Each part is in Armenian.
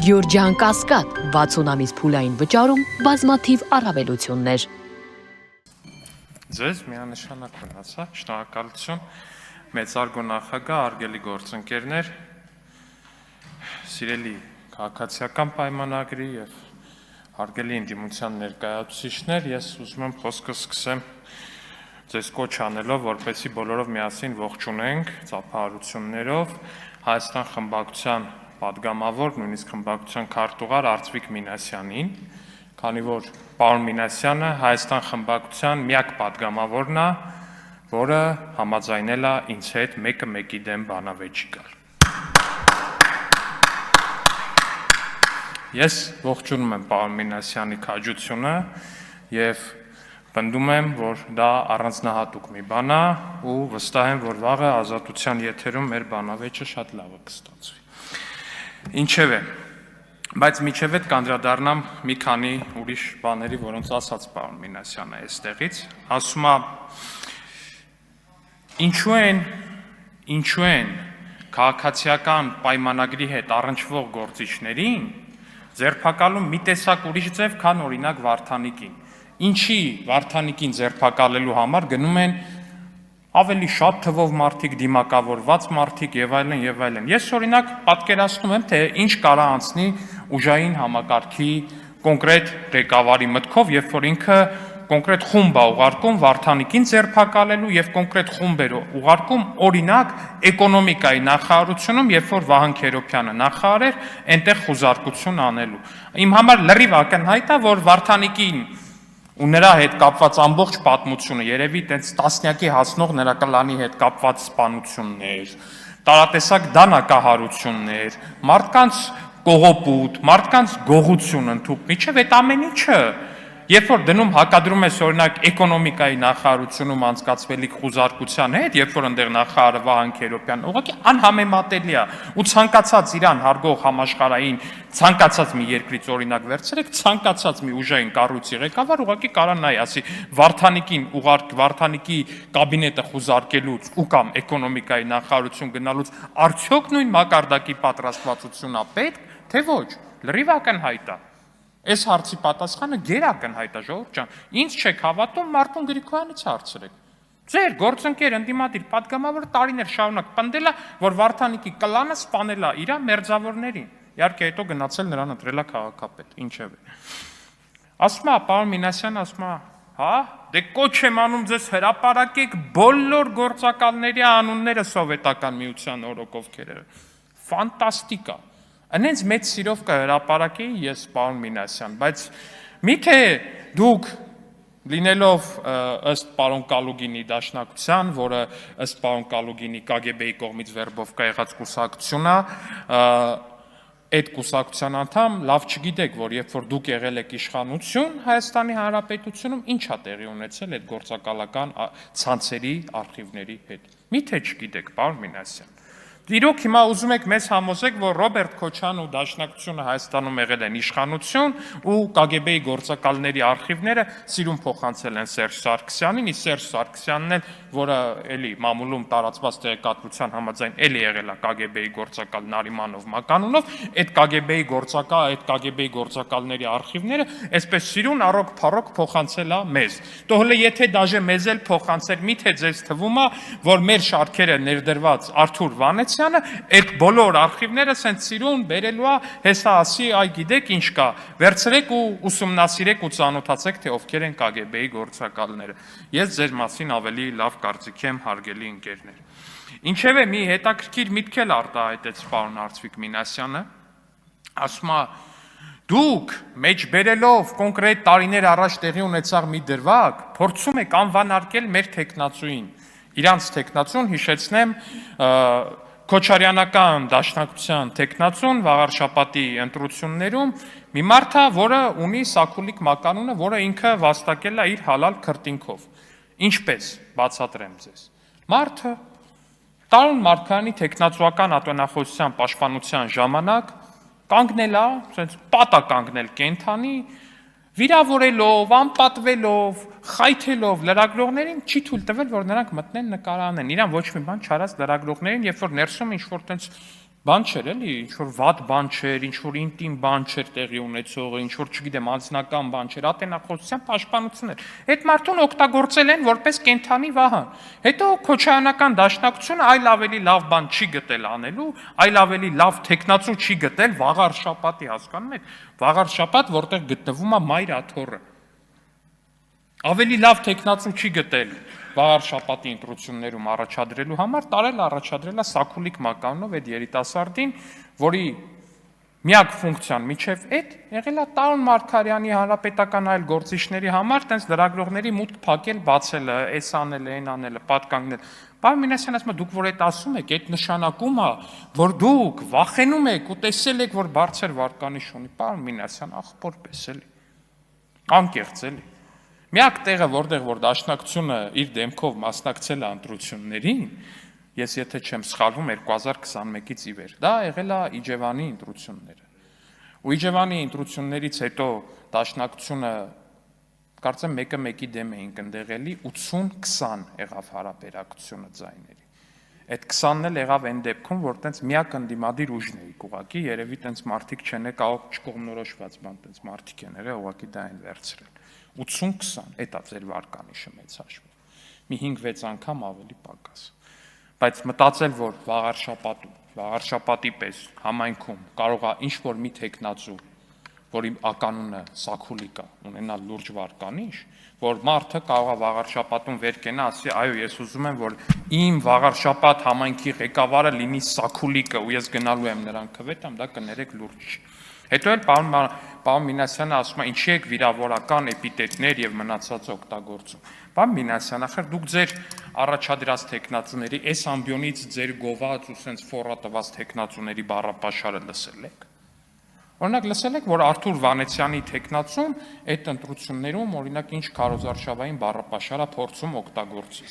Գյորջյան Կասկադ 60 ամիս փուլային վճարում բազմաթիվ առավելություններ։ Ձեզ միանշանակ մնացա, շնորհակալություն, մեծարգո նախագահ, արգելի գործընկերներ, սիրելի քաղաքացիական պայմանագրի եւ արգելի ընդդիմության ներկայացուցիչներ, ես ուզում եմ խոսքը սկսեմ ձեզ կոչ անելով, որպեսզի բոլորով միասին ողջունենք ծափահարություններով Հայաստան խմբակցության պատգամավոր, նույնիսկ խմբակցության քարտուղար Արծվիկ Մինասյանին, քանի որ պարոն Մինասյանը Հայաստան խմբակցության միակ պատգամավորն է, որը համաձայնել է ինձ հետ մեկը մեկի դեմ բանավեճի գալ։ Ես ողջունում եմ պարոն Մինասյանի քաջությունը եւ պնդում եմ, որ դա առանձնահատուկ մի բան է ու վստահ եմ, որ վաղը ազատության եթերում մեր բանավեճը շատ լավ կստացվի։ Ինչևէ, բայց միջև այդ կանդրադառնամ մի քանի ուրիշ բաների, որոնց ասաց պարոն Մինասյանը այստեղից, ասում է ինչու են քաղաքացիական պայմանագրի հետ առնչվող գործիչներին ձերբակալում մի տեսակ ուրիշ ձև, քան օրինակ Վարդանիկին։ Ինչի Վարդանիկին ձերբակալելու համար գնում են ավելի շատ թվով մարդիկ, դիմակավորված մարդիկ եւ այլն եւ այլն։ Ես օրինակ պատկերացնում եմ, թե ինչ կարա անցնի ուժային համակարգի կոնկրետ ղեկավարի մտքով, երբ որ ինքը կոնկրետ խումբ է ուղարկում Վարդանիկին ձերբակալելու եւ կոնկրետ խումբեր ուղարկում օրինակ էկոնոմիկայի նախարարությունում, երբ որ Վահան Քերոբյանը նախարար էր, այնտեղ խուզարկություն անելու։ Իմ համար լրիվ ակնհայտ է, որ Վարդանիկին ու նրա հետ կապված ամբողջ պատմությունը, երևի տենց տասնյակի հասնող նրա կլանի հետ կապված սպանություններ, տարատեսակ դանակահարություններ, մարդկանց կողոպուտ, մարդկանց գողություն ընդհուպ, միջև այդ ամեն ինչը, երբ որ դնում հակադրում ես օրինակ էկոնոմիկայի նախարարությունում անցկացվելիք խուզարկության հետ, երբ որ այնտեղ նախարարը Վահան Քերոբյանն ուղղակի անհամեմատելի է ու ցանկացած իրան հարգող համաշխարհային ցանկացած մի երկրից օրինակ վերցրեք, ցանկացած մի ուժային կառույցի ղեկավար ուղղակի կարա նայ, ասի Վարդանիկին Վարդանիկի կաբինետը խուզարկելուց ու կամ էկոնոմիկայի նախարարություն գնալուց արդյոք նույն մակարդակի պատրաստվածությունն է պետք, թե ոչ, լրիվ ակնհայտ է։ Այս հարցի պատասխանը գերակնհայտ է, ժողովուրդ ջան, ինձ չեք հավատում, Մարտուն Գրիգորյանից հարցրեք։ Ձեր գործընկեր ընդդիմադիր պատգամավորը տարիներ շարունակ պնդել է, որ Վարդանիկի կլանը սպանել է իր մերձավորներին։ Իհարկե հետո գնացել նրան ընտրել է քաղաքապետ, ինչևէ։ Ասում է պարոն Մինասյանը, ասում է, հա, դե կոչ եմ անում ձեզ հրապարակեք բոլոր գործակալների անունները Սովետական միության օրոք ովքեր են։ Ֆանտաստիկ է։ Այնց մեծ սիրով կհրապարակեի ես պարոն Մինասյան, բայց միթե դուք լինելով ըստ պարոն Կալուգինի դաշնակցության, որը ըստ պարոն Կալուգինի KGB-ի կողմից վերբովկա եղած կուսակցություն է, այդ կուսակցության անդամ լավ չգիտեք, որ երբ որ դուք եղել եք իշխանություն Հայաստանի Հանրապետությունում, ինչ է տեղի ունեցել այդ գործակալական ցանցերի արխիվների հետ։ Միթե չգիտեք, պարոն Մինասյան։ Իրոք հիմա ուզում եք մեզ համոզեք, որ Ռոբերտ Քոչյանը ու Դաշնակցությունը Հայաստանում եղել են իշխանություն ու KGB-ի գործակալների արխիվները սիրուն փոխանցել են Սերժ Սարգսյանին, իսկ Սերժ Սարգսյանն էլ, որը էլի մամուլում տարածված տեղեկատվության համաձայն էլի եղել է KGB-ի գործակալ Նարիմանով Մականունով, այդ KGB-ի գործակալների արխիվները այսպես սիրուն առոք-փառոք փոխանցել է մեզ։ Թողել եթե դաժե մեզ էլ փոխանցել, միթե ձեզ թվում է, որ մեր շարքերը ներդրված Արթուր Վանեցյանը այդ բոլոր արխիվները սենց սիրուն բերելու է, հեսա ասի, այ գիտեք ինչ կա, վերցրեք ու ուսումնասիրեք ու ծանոթացեք, թե ովքեր են KGB-ի գործակալները։ Ես ձեր մասին ավելի լավ կարծիքի եմ, հարգելի ընկերներ։ Ինչևէ մի հետաքրքիր միտք էլ արտահայտեց պարոն Արծվիկ Մինասյանը, ասում է դուք մեջբերելով կոնկրետ տարիներ առաջ տեղի ունեցող մի դրվագ, փորձում եք անվանարկել մեր տեխնացուին։ Իրանց տեխնացուն հիշեցնեմ Քոչարյանական դաշնակցության տեխնացուն վաղարշապատի ընտրություններում մի մարդ է, որը ունի Սաքուլիկ Մականունը, որը ինքը վաստակել է իր հալալ քրտինքով։ Ինչպես բացատրեմ ձեզ։ Մարդը Տարոն Մարկարյանի տեխնացուական ատոնախոսության պաշտպանության ժամանակ կանգնել է, ասենց պատ է կանգնել կենթանի, վիրավորելով, անպատվելով, խայթելով լրագրողներին չի թույլ տվել, որ նրանք մտնեն նկարանեն։ Իրան ոչ մի բան չարած լրագրողներին, երբ որ ներսում ինչ-որ տենց Բան չէր էլի, ինչ որ վատ բան չէր, ինչ որ ինտիմ բան չէր տեղի ունեցողը, ինչ որ չգիտեմ, անձնական բան չէր, ատենախոսության պաշտպանություն էր։ Այդ մարդուն օգտագործել են որպես կենթանի վահան։ Հետո քոչայանական դաշնակցությունը այլ ավելի լավ բան չի գտել անելու, այլ ավելի լավ տեխնացու չի գտել վաղար շաբաթի, հասկանում եք, վաղար շաբաթ, որտեղ գտնվում է մայր աթոռը։ Ավելի լավ տեխնացու չի գտել վաղար շաբաթի ընտրություններում առաջադրելու համար, առաջադրելա Սաքուլիկ Մականով այդ երիտասարդին, որի միակ ֆունկցիան միջև այդ եղել է Տարոն Մարգարյանի հանրապետական այլ գործիչների համար տենց լրագրողների մուտք փակել, բացելը, էս անելը, այն անելը, պատկանել։ Պարոն Մինասյան ասում է, դուք որ այդ ասում եք, այդ նշանակում է, որ դուք վախենում եք ու տեսել եք, որ բարձր վարկանիշ ունի։ Պարոն Մինասյան, ախպոր պես էլի։ Անկեղծ էլի։ Միակ տեղը, որտեղ որ դաշնակցությունը իր դեմքով մասնակցել է ընտրություններին, ես եթե չեմ սխալվում 2021-ից ի վեր, դա եղել է Իջևանի ընտրությունները։ Ու Իջևանի ընտրություններից հետո դաշնակցությունը կարծեմ մեկը մեկի դեմ էին կնդեղելի 80-20 եղավ հարաբերակցությունը ձայների։ Այդ 20-ն էլ եղավ այն դեպքում, որ տենց միակ ընդդիմադիր ուժն էի ուղղակի, երևի տենց մարդիկ չեն կարող չկողմնորոշված բան, տենց մարդիկ են եղել, ուղղակի դա են վերցրել։ 80-20, էտա ձեր վարկանիշը մեծ հաշվով։ Մի 5-6 անգամ ավելի պակաս։ Բայց մտածել, որ վաղար շաբաթի պես համայնքում կարող է ինչ որ մի տեխնացու, որի ականունը Սաքուլիկ է, ունենալ լուրջ վարկանիշ, որ մարդը կարող է վաղար շաբաթում վեր կենա, ասի, այո, ես ուզում եմ, որ իմ վաղար շաբաթ համայնքի ղեկավարը լինի Սաքուլիկը, ու ես գնալու եմ նրան քվեթամ, դա կներեք լուրջ չի։ Հետո էլ պարոն Մինասյանը ասում է, ինչի եք վիրավորական էպիտետներ եւ մնացած օգտագործում։ Պարոն Մինասյան, ախր դուք ձեր առաջադրած տեխնացուների, այս ամբիոնից ձեր գոված ու սենց ֆորատված տեխնացուների բառապաշարը լսել եք։ Օրինակ լսել եք, որ Արթուր Վանեցյանի տեխնացուն այդ ընտրություններում օրինակ ինչ քարոզարշավային բառապաշարա փորձում օգտագործի։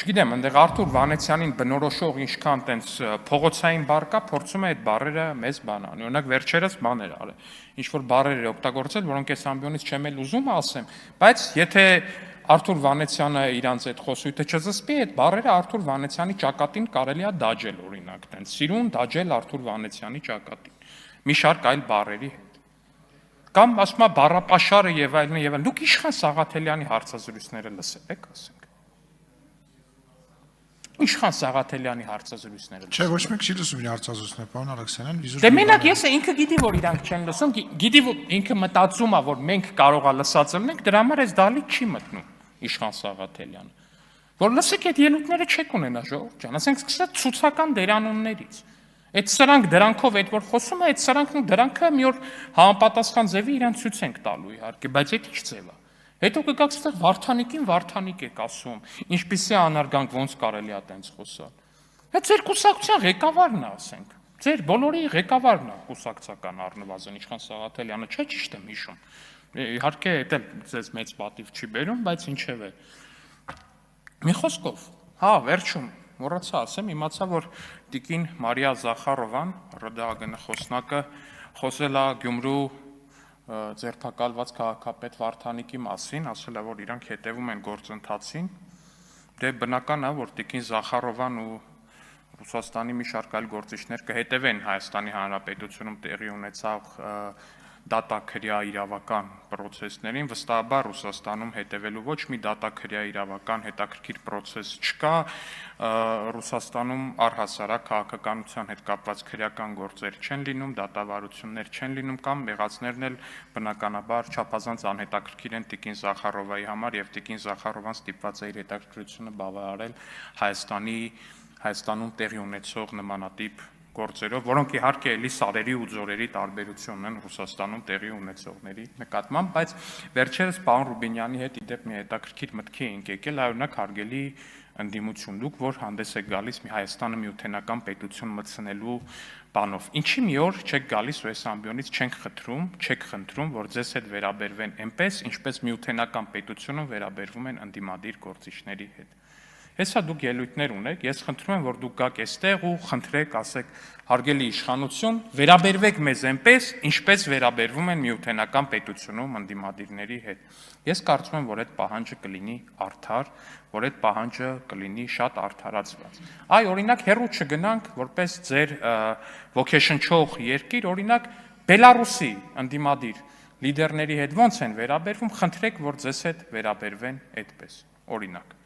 Չգիտեմ, այնտեղ Արթուր Վանեցյանին բնորոշող ինչքան տենց փողոցային բառ կա, փորձում է այդ բառերը մեզ բան անի։ Օրինակ վերջերս բաներ արել։ Ինչ որ բառեր է օգտագործել, որոնք այս ամբիոնից չեմ էլ ուզում ասեմ, բայց եթե Արթուր Վանեցյանը իրանց այդ խոսույթը չզսպի, այդ բառերը Արթուր Վանեցյանի ճակատին կարելի է դաջել, օրինակ, տենց սիրուն դաջել Արթուր Վանեցյանի ճակատին։ Մի շարք այլ բառերի հետ։ Կամ ասում է բառապաշարը եւ այլն եւ այլն։ Դուք Իշխան Սաղաթելյանի հարցազրույցները լսել եք, ասենք։ Իշխան Սաղաթելյանի հարցազրույցները։ Չէ, ոչ մեկ չի լսում իր հարցազրույցները, պարոն Ալեքսանյան, իզուր։ Դե մենակ ես ինքը գիտի, որ իրանք չեն լսում, գիտի, որ ինքը մտածում է, որ մենք կարող է լսած լինենք, դրա համար այս դալիք չի մտնում Իշխան Սաղաթելյանը։ Որ լսեք այդ ելույթները չեք ունենա, ժողովուրդ ջան, ասենք սկսած ցուցական դերանուններից։ Այդ սրանք դրանքով այդ որ խոսում է, այդ սրանքն ու դրանքը մի օր համապատասխան ձևի իրան ցույց ենք տալու իհարկե, բայց այդ ի՞նչ ձև է։ Հետո կգաք ստեղ Վարդանիկին Վարդանիկ եք ասում, ինչպիսի անարգանք ոնց կարելի է տենց խոսալ։ Հա ձեր կուսակցության ղեկավարն է, ասենք։ Ձեր բոլորի ղեկավարն է կուսակցական առնվազն Իշխան Սաղաթելյանը, չէ՞ ճիշտ եմ հիշում։ Իհարկե դա ձեզ մեծ պատիվ չի բերում, բայց ինչև է։ Մի խոսքով, հա, վերջում մոռացա ասեմ, իմացա, որ տիկին Մարիա Զախարովան, ՌԴԱԳՆ խոսնակը, խոսել է Գյումրու ձերբակալված քաղաքապետ Վարդանիկի մասին, ասել է, որ իրանք հետևում են գործընթացին, դե բնական է, որ տիկին Զախարովան ու Ռուսաստանի մի շարք այլ գործիչներ կհետևեն Հայաստանի Հանրապետությունում տեղի ունեցող դատաքրյա իրավական պրոցեսներին, վստահաբար Ռուսաստանում հետևելու ոչ մի դատաքրյա իրավական հետաքրքիր պրոցես չկա, Ռուսաստանում առհասարակ քաղաքականության հետ կապված քրեական գործեր չեն լինում, դատավարություններ չեն լինում կամ եղածներն էլ բնականաբար չափազանց անհետաքրքիր են տիկին Զախարովայի համար եւ տիկին Զախարովան ստիպված է իր հետաքրքրությունը բավարարել Հայաստանում տեղի ունեցող նմանատիպ գործերով, որոնք իհարկե էլի սարերի ու ձորերի տարբերությունն են Ռուսաստանում տեղի ունեցողների նկատմամբ, բայց վերջերս պարոն Ռուբինյանի հետ իդեպ մի հետաքրքիր մտքի էինք եկել, այօրինակ հարգելի ընդդիմություն դուք, որ հանդես եք գալիս մի Հայաստանը միութենական պետություն մտցնելու բանով։ Ինչի մի օր չեք գալիս ու այս ամբիոնից չեք խնդրում, որ ձեզ հետ վերաբերվեն այնպես, ինչպես միութենական պետությունը վերաբերվում են ընդդիմադիր գործիչների հետ։ Հեսա դուք ելույթներ ունեք, ես խնդրում եմ, որ դուք գաք այստեղ ու խնդրեք, ասեք, հարգելի իշխանություն, վերաբերվեք մեզ այնպես, ինչպես վերաբերվում են միութենական պետությունում ընդդիմադիրների հետ։ Ես կարծում եմ, որ այդ պահանջը կլինի արդար, որ այդ պահանջը կլինի շատ արդարացված։ Այ օրինակ հեռու չգնանք, որպես ձեր ոգեշնչող երկիր, օրինակ Բելարուսի ընդդիմադիր լիդերների հետ ոնց են վերաբերվում, խնդրեք, որ ձեզ հետ վերաբերվեն այդպես, օրինակ։